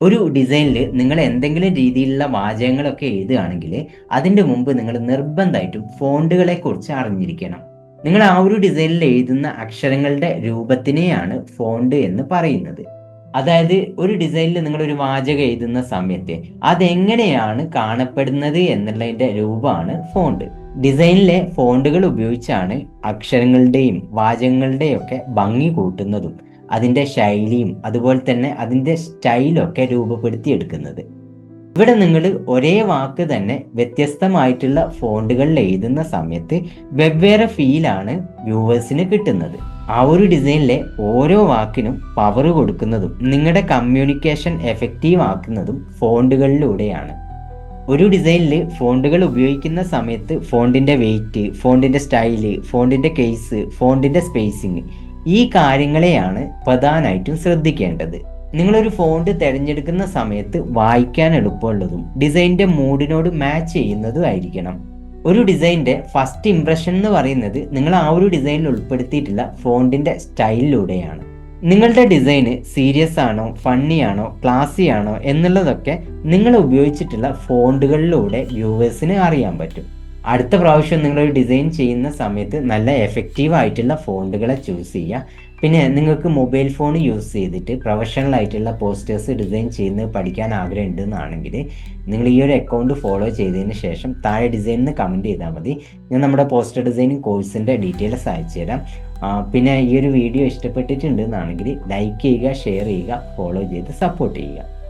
ഒരു ഡിസൈനിൽ നിങ്ങൾ എന്തെങ്കിലും രീതിയിലുള്ള വാചകങ്ങളൊക്കെ എഴുതുകയാണെങ്കിൽ അതിൻ്റെ മുമ്പ് നിങ്ങൾ നിർബന്ധമായിട്ടും ഫോണ്ടുകളെ കുറിച്ച് അറിഞ്ഞിരിക്കണം. നിങ്ങൾ ആ ഒരു ഡിസൈനിൽ എഴുതുന്ന അക്ഷരങ്ങളുടെ രൂപത്തിനെയാണ് ഫോണ്ട് എന്ന് പറയുന്നത്. അതായത് ഒരു ഡിസൈനിൽ നിങ്ങളൊരു വാചകം എഴുതുന്ന സമയത്ത് അതെങ്ങനെയാണ് കാണപ്പെടുന്നത് എന്നുള്ളതിൻ്റെ രൂപമാണ് ഫോണ്ട്. ഡിസൈനിലെ ഫോണ്ടുകൾ ഉപയോഗിച്ചാണ് അക്ഷരങ്ങളുടെയും വാചകങ്ങളുടെയും ഒക്കെ ഭംഗി കൂട്ടുന്നതും അതിൻ്റെ ശൈലിയും അതുപോലെ തന്നെ അതിൻ്റെ സ്റ്റൈലൊക്കെ രൂപപ്പെടുത്തിയെടുക്കുന്നത്. ഇവിടെ നിങ്ങൾ ഒരേ വാക്ക് തന്നെ വ്യത്യസ്തമായിട്ടുള്ള ഫോണ്ടുകളിൽ എഴുതുന്ന സമയത്ത് വെവ്വേറെ ഫീലാണ് വ്യൂവേഴ്സിന് കിട്ടുന്നത്. ആ ഒരു ഡിസൈനിലെ ഓരോ വാക്കിനും പവർ കൊടുക്കുന്നതും നിങ്ങളുടെ കമ്മ്യൂണിക്കേഷൻ എഫക്റ്റീവ് ആക്കുന്നതും ഫോണ്ടുകളിലൂടെയാണ്. ഒരു ഡിസൈനിൽ ഫോണ്ടുകൾ ഉപയോഗിക്കുന്ന സമയത്ത് ഫോണ്ടിൻ്റെ വെയിറ്റ്, ഫോണ്ടിൻ്റെ സ്റ്റൈല്, ഫോണ്ടിൻ്റെ കേസ്, ഫോണ്ടിൻ്റെ സ്പേസിങ്, ഈ കാര്യങ്ങളെയാണ് പ്രധാനമായിട്ടും ശ്രദ്ധിക്കേണ്ടത്. നിങ്ങളൊരു ഫോണ്ട് തിരഞ്ഞെടുക്കുന്ന സമയത്ത് വായിക്കാൻ എളുപ്പമുള്ളതും ഡിസൈനിൻ്റെ മൂഡിനോട് മാച്ച് ചെയ്യുന്നതും ആയിരിക്കണം. ഒരു ഡിസൈനിൻ്റെ ഫസ്റ്റ് ഇംപ്രഷൻ എന്ന് പറയുന്നത് നിങ്ങൾ ആ ഒരു ഡിസൈനിൽ ഉൾപ്പെടുത്തിയിട്ടുള്ള ഫോണ്ടിൻ്റെ സ്റ്റൈലിലൂടെയാണ്. നിങ്ങളുടെ ഡിസൈന് സീരിയസ് ആണോ, ഫണ്ണി ആണോ, ക്ലാസി ആണോ എന്നുള്ളതൊക്കെ നിങ്ങൾ ഉപയോഗിച്ചിട്ടുള്ള ഫോണ്ടുകളിലൂടെ വ്യൂവേഴ്സിന് അറിയാൻ പറ്റും. അടുത്ത പ്രാവശ്യം നിങ്ങളൊരു ഡിസൈൻ ചെയ്യുന്ന സമയത്ത് നല്ല എഫക്റ്റീവ് ആയിട്ടുള്ള ഫോണ്ടുകളെ ചൂസ് ചെയ്യുക. പിന്നെ നിങ്ങൾക്ക് മൊബൈൽ ഫോൺ യൂസ് ചെയ്തിട്ട് പ്രൊഫഷണൽ ആയിട്ടുള്ള പോസ്റ്റേഴ്സ് ഡിസൈൻ ചെയ്യുന്നത് പഠിക്കാൻ ആഗ്രഹം ഉണ്ടെന്നാണെങ്കിൽ നിങ്ങൾ ഈ ഒരു അക്കൗണ്ട് ഫോളോ ചെയ്തതിന് ശേഷം താഴെ ഡിസൈനിന്ന് കമൻറ്റ് ചെയ്താൽ മതി. ഞാൻ നമ്മുടെ പോസ്റ്റർ ഡിസൈനിങ് കോഴ്സിൻ്റെ ഡീറ്റെയിൽസ് അയച്ചു തരാം. പിന്നെ ഈ ഒരു വീഡിയോ ഇഷ്ടപ്പെട്ടിട്ടുണ്ടെന്നാണെങ്കിൽ ലൈക്ക് ചെയ്യുക, ഷെയർ ചെയ്യുക, ഫോളോ ചെയ്ത് സപ്പോർട്ട് ചെയ്യുക.